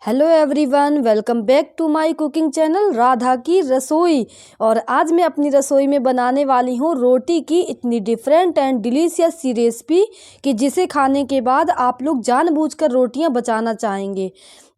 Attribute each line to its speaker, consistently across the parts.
Speaker 1: Hello everyone, welcome back to my cooking channel Radha ki Rasoi. और आज मैं अपनी रसोई में बनाने वाली हूँ रोटी की इतनी डिफरेंट एंड डिलीशियस सी रेसिपी कि जिसे खाने के बाद आप लोग जानबूझकर रोटियाँ बचाना चाहेंगे।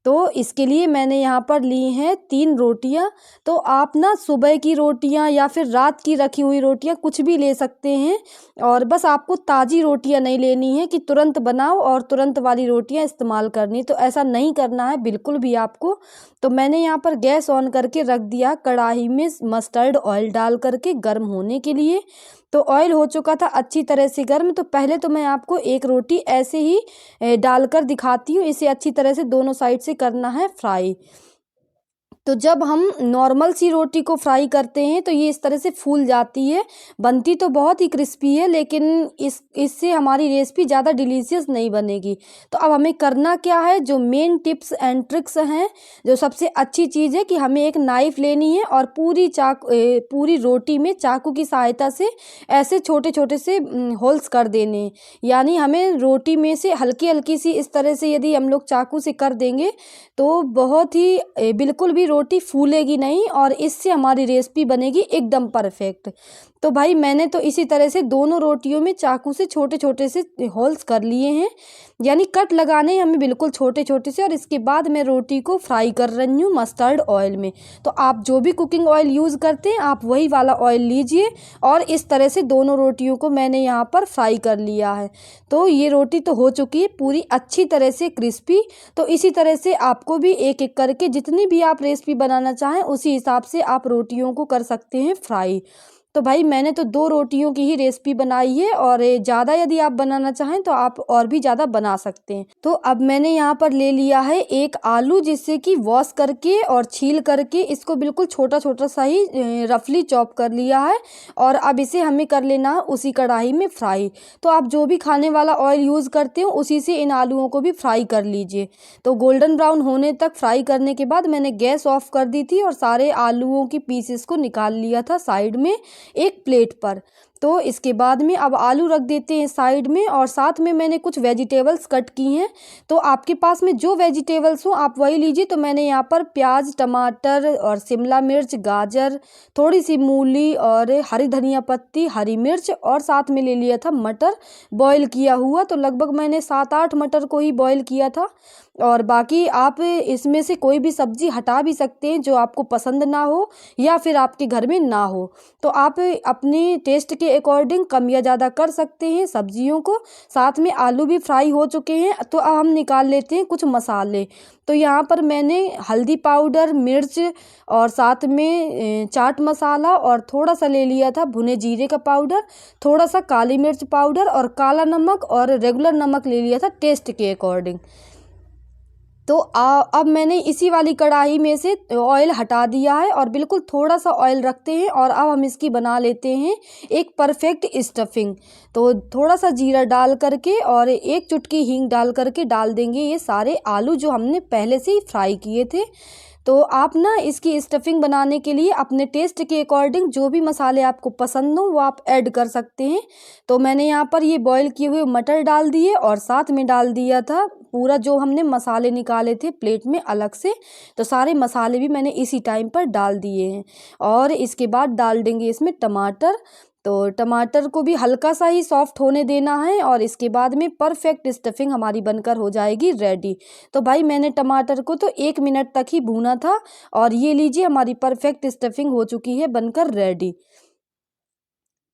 Speaker 1: तो इसके लिए मैंने यहाँ पर ली हैं 3 रोटियाँ। तो आप ना सुबह की रोटियाँ या फिर रात की रखी हुई रोटियाँ कुछ भी ले सकते हैं। और बस आपको ताज़ी रोटियाँ नहीं लेनी है कि तुरंत बनाओ और तुरंत वाली रोटियाँ इस्तेमाल करनी, तो ऐसा नहीं करना है बिल्कुल भी आपको। तो मैंने यहाँ पर गैस ऑन करके रख दिया कढ़ाई में मस्टर्ड ऑयल डाल करके गर्म होने के लिए। तो ऑयल हो चुका था अच्छी तरह से गर्म। तो पहले तो मैं आपको एक रोटी ऐसे ही डालकर दिखाती हूँ। इसे अच्छी तरह से दोनों साइड से करना है फ्राई। तो जब हम नॉर्मल सी रोटी को फ्राई करते हैं तो ये इस तरह से फूल जाती है, बनती तो बहुत ही क्रिस्पी है, लेकिन इससे हमारी रेसिपी ज़्यादा डिलीशियस नहीं बनेगी। तो अब हमें करना क्या है, जो मेन टिप्स एंड ट्रिक्स हैं, जो सबसे अच्छी चीज़ है कि हमें एक नाइफ़ लेनी है और पूरी रोटी में चाकू की सहायता से ऐसे छोटे छोटे से होल्स कर देने हैं। यानी हमें रोटी में से हल्की हल्की सी इस तरह से यदि हम लोग चाकू से कर देंगे तो बहुत ही बिल्कुल भी रोटी फूलेगी नहीं और इससे हमारी रेसिपी बनेगी एकदम परफेक्ट। तो भाई मैंने तो इसी तरह से दोनों रोटियों में चाकू से छोटे छोटे से होल्स कर लिए हैं, यानी कट लगाने हैं हमें बिल्कुल छोटे छोटे से। और इसके बाद मैं रोटी को फ्राई कर रही हूँ मस्टर्ड ऑयल में। तो आप जो भी कुकिंग ऑयल यूज़ करते हैं आप वही वाला ऑयल लीजिए। और इस तरह से दोनों रोटियों को मैंने यहाँ पर फ्राई कर लिया है। तो ये रोटी तो हो चुकी है पूरी अच्छी तरह से क्रिस्पी। तो इसी तरह से आपको भी एक एक करके जितनी भी आप रेसिपी बनाना चाहें उसी हिसाब से आप रोटियों को कर सकते हैं फ्राई। तो भाई मैंने तो 2 रोटियों की ही रेसिपी बनाई है, और ज़्यादा यदि आप बनाना चाहें तो आप और भी ज़्यादा बना सकते हैं। तो अब मैंने यहाँ पर ले लिया है एक आलू, जिससे कि वॉश करके और छील करके इसको बिल्कुल छोटा छोटा सा ही रफली चॉप कर लिया है। और अब इसे हमें कर लेना है उसी कढ़ाई में फ्राई। तो आप जो भी खाने वाला ऑयल यूज़ करते हो उसी से इन आलूओं को भी फ्राई कर लीजिए। तो गोल्डन ब्राउन होने तक फ्राई करने के बाद मैंने गैस ऑफ कर दी थी और सारे आलूओं की पीसेस को निकाल लिया था साइड में एक प्लेट पर। तो इसके बाद में अब आलू रख देते हैं साइड में, और साथ में मैंने कुछ वेजिटेबल्स कट की हैं। तो आपके पास में जो वेजिटेबल्स हो आप वही लीजिए। तो मैंने यहाँ पर प्याज, टमाटर और शिमला मिर्च, गाजर, थोड़ी सी मूली और हरी धनिया पत्ती, हरी मिर्च, और साथ में ले लिया था मटर बॉईल किया हुआ। तो लगभग मैंने 7-8 मटर को ही बॉईल किया था। और बाकी आप इसमें से कोई भी सब्ज़ी हटा भी सकते हैं जो आपको पसंद ना हो या फिर आपके घर में ना हो। तो आप अपने टेस्ट के अकॉर्डिंग कम या ज़्यादा कर सकते हैं सब्जियों को। साथ में आलू भी फ्राई हो चुके हैं। तो अब हम निकाल लेते हैं कुछ मसाले। तो यहाँ पर मैंने हल्दी पाउडर, मिर्च और साथ में चाट मसाला और थोड़ा सा ले लिया था भुने जीरे का पाउडर, थोड़ा सा काली मिर्च पाउडर और काला नमक और रेगुलर नमक ले लिया था टेस्ट के अकॉर्डिंग। तो अब मैंने इसी वाली कढ़ाई में से ऑयल हटा दिया है और बिल्कुल थोड़ा सा ऑयल रखते हैं। और अब हम इसकी बना लेते हैं एक परफेक्ट स्टफिंग। तो थोड़ा सा जीरा डाल करके और एक चुटकी हींग डाल करके डाल देंगे ये सारे आलू जो हमने पहले से ही फ्राई किए थे। तो आप ना इसकी स्टफिंग बनाने के लिए अपने टेस्ट के अकॉर्डिंग जो भी मसाले आपको पसंद हो वो आप ऐड कर सकते हैं। तो मैंने यहाँ पर ये बॉईल किए हुए मटर डाल दिए और साथ में डाल दिया था पूरा जो हमने मसाले निकाले थे प्लेट में अलग से। तो सारे मसाले भी मैंने इसी टाइम पर डाल दिए हैं। और इसके बाद डाल देंगे इसमें टमाटर। तो टमाटर को भी हल्का सा ही सॉफ्ट होने देना है और इसके बाद में परफेक्ट स्टफिंग हमारी बनकर हो जाएगी रेडी। तो भाई मैंने टमाटर को तो 1 मिनट तक ही भूना था और ये लीजिए हमारी परफेक्ट स्टफिंग हो चुकी है बनकर रेडी।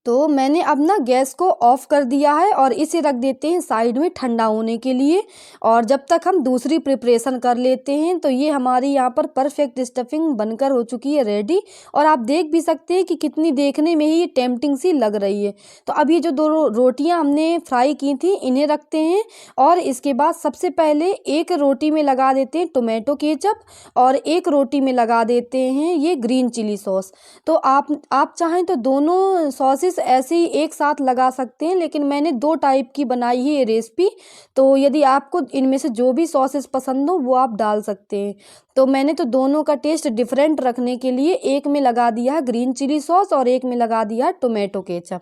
Speaker 1: तो मैंने अब ना गैस को ऑफ कर दिया है और इसे रख देते हैं साइड में ठंडा होने के लिए। और जब तक हम दूसरी प्रिपरेशन कर लेते हैं, तो ये हमारी यहाँ पर परफेक्ट स्टफिंग बनकर हो चुकी है रेडी। और आप देख भी सकते हैं कि कितनी देखने में ही ये टेम्पटिंग सी लग रही है। तो अब ये जो 2 रोटियाँ हमने फ्राई की थी इन्हें रखते हैं। और इसके बाद सबसे पहले एक रोटी में लगा देते हैं टोमेटो केचप और एक रोटी में लगा देते हैं ये ग्रीन चिली सॉस। तो आप चाहें तो दोनों सॉसेस ऐसे ही एक साथ लगा सकते हैं, लेकिन मैंने 2 टाइप की बनाई है ये रेसिपी। तो यदि आपको इनमें से जो भी सॉसेस पसंद हो वो आप डाल सकते हैं। तो मैंने तो दोनों का टेस्ट डिफरेंट रखने के लिए एक में लगा दिया है ग्रीन चिली सॉस और एक में लगा दिया है टोमेटो केचप।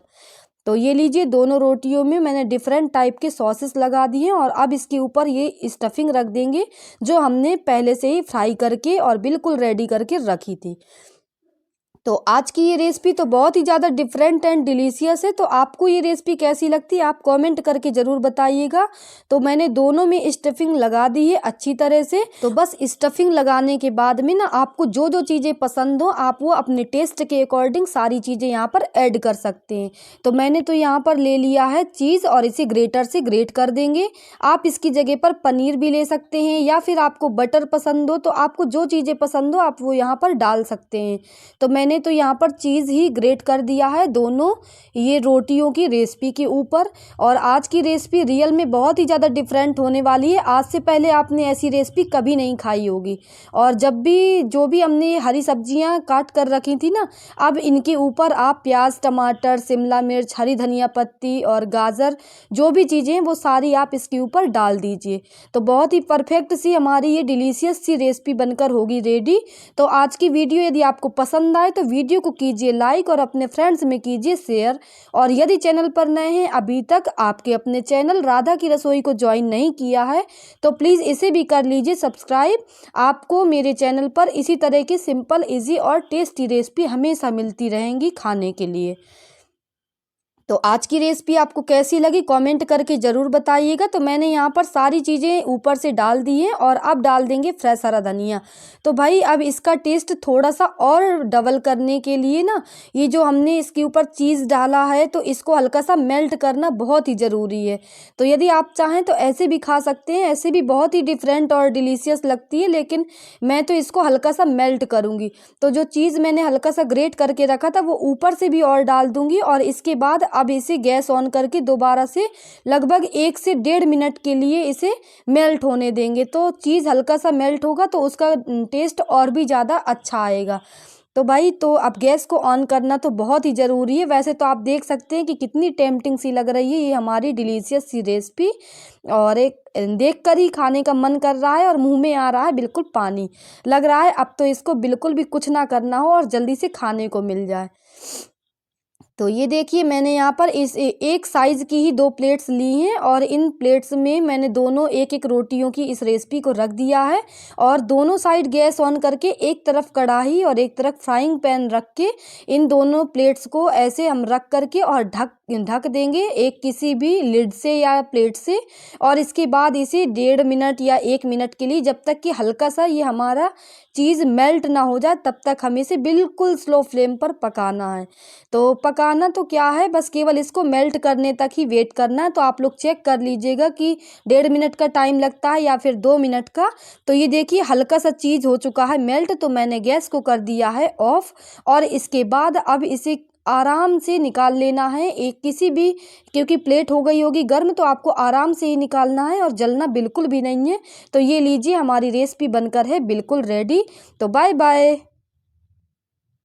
Speaker 1: तो ये लीजिए, दोनों रोटियों में मैंने डिफरेंट टाइप के सॉसेस लगा दिए हैं और अब इसके ऊपर ये स्टफिंग रख देंगे जो हमने पहले से ही फ्राई करके और बिल्कुल रेडी करके रखी थी। तो आज की ये रेसिपी तो बहुत ही ज़्यादा डिफरेंट एंड डिलीशियस है। तो आपको ये रेसिपी कैसी लगती है आप कमेंट करके ज़रूर बताइएगा। तो मैंने दोनों में स्टफिंग लगा दी है अच्छी तरह से। तो बस स्टफिंग लगाने के बाद में ना आपको जो जो चीज़ें पसंद हो आप वो अपने टेस्ट के अकॉर्डिंग सारी चीज़ें यहाँ पर ऐड कर सकते हैं। तो मैंने तो यहाँ पर ले लिया है चीज़ और इसे ग्रेटर से ग्रेट कर देंगे। आप इसकी जगह पर पनीर भी ले सकते हैं या फिर आपको बटर पसंद हो तो आपको जो चीज़ें पसंद हो आप वो यहाँ पर डाल सकते हैं। तो मैंने तो यहाँ पर चीज़ ही ग्रेट कर दिया है दोनों ये रोटियों की रेसिपी के ऊपर। और आज की रेसिपी रियल में बहुत ही ज़्यादा डिफरेंट होने वाली है। आज से पहले आपने ऐसी रेसिपी कभी नहीं खाई होगी। और जब भी जो भी हमने हरी सब्जियाँ काट कर रखी थी ना, अब इनके ऊपर आप प्याज, टमाटर, शिमला मिर्च, हरी धनिया पत्ती और गाजर जो भी चीज़ें हैं वो सारी आप इसके ऊपर डाल दीजिए। तो बहुत ही परफेक्ट सी हमारी ये डिलीशियस सी रेसिपी बनकर होगी रेडी। तो आज की वीडियो यदि आपको पसंद आए तो वीडियो को कीजिए लाइक और अपने फ्रेंड्स में कीजिए शेयर। और यदि चैनल पर नए हैं अभी तक आपके अपने चैनल राधा की रसोई को ज्वाइन नहीं किया है तो प्लीज़ इसे भी कर लीजिए सब्सक्राइब। आपको मेरे चैनल पर इसी तरह की सिंपल, इजी और टेस्टी रेसिपी हमेशा मिलती रहेंगी खाने के लिए। तो आज की रेसिपी आपको कैसी लगी कमेंट करके ज़रूर बताइएगा। तो मैंने यहाँ पर सारी चीज़ें ऊपर से डाल दी हैं और अब डाल देंगे फ्रेश हरा धनिया। तो भाई अब इसका टेस्ट थोड़ा सा और डबल करने के लिए ना ये जो हमने इसके ऊपर चीज़ डाला है तो इसको हल्का सा मेल्ट करना बहुत ही ज़रूरी है। तो यदि आप चाहें तो ऐसे भी खा सकते हैं, ऐसे भी बहुत ही डिफरेंट और डिलीशियस लगती है, लेकिन मैं तो इसको हल्का सा मेल्ट करूँगी। तो जो चीज़ मैंने हल्का सा ग्रेट करके रखा था वो ऊपर से भी और डाल दूँगी और इसके बाद अब इसे गैस ऑन करके दोबारा से लगभग 1 से 1.5 मिनट के लिए इसे मेल्ट होने देंगे। तो चीज़ हल्का सा मेल्ट होगा तो उसका टेस्ट और भी ज़्यादा अच्छा आएगा। तो भाई तो अब गैस को ऑन करना तो बहुत ही ज़रूरी है। वैसे तो आप देख सकते हैं कि कितनी टेम्पटिंग सी लग रही है ये हमारी डिलीशियस सी रेसिपी और एक देख कर ही खाने का मन कर रहा है और मुंह में आ रहा है बिल्कुल पानी। लग रहा है अब तो इसको बिल्कुल भी कुछ ना करना हो और जल्दी से खाने को मिल जाए। तो ये देखिए मैंने यहाँ पर इस एक साइज़ की ही 2 प्लेट्स ली हैं और इन प्लेट्स में मैंने दोनों एक एक रोटियों की इस रेसिपी को रख दिया है। और दोनों साइड गैस ऑन करके एक तरफ कढ़ाई और एक तरफ फ्राइंग पैन रख के इन दोनों प्लेट्स को ऐसे हम रख करके और ढक देंगे एक किसी भी लिड से या प्लेट से। और इसके बाद इसे 1.5 मिनट या 1 मिनट के लिए जब तक कि हल्का सा ये हमारा चीज़ मेल्ट ना हो जाए तब तक हमें इसे बिल्कुल स्लो फ्लेम पर पकाना है। तो पकाना तो क्या है, बस केवल इसको मेल्ट करने तक ही वेट करना है। तो आप लोग चेक कर लीजिएगा कि 1.5 मिनट का टाइम लगता है या फिर 2 मिनट का। तो ये देखिए हल्का सा चीज़ हो चुका है मेल्ट। तो मैंने गैस को कर दिया है ऑफ और इसके बाद अब इसे आराम से निकाल लेना है एक किसी भी, क्योंकि प्लेट हो गई होगी गर्म तो आपको आराम से ही निकालना है और जलना बिल्कुल भी नहीं है। तो ये लीजिए हमारी रेसिपी बनकर है बिल्कुल रेडी। तो बाय बाय।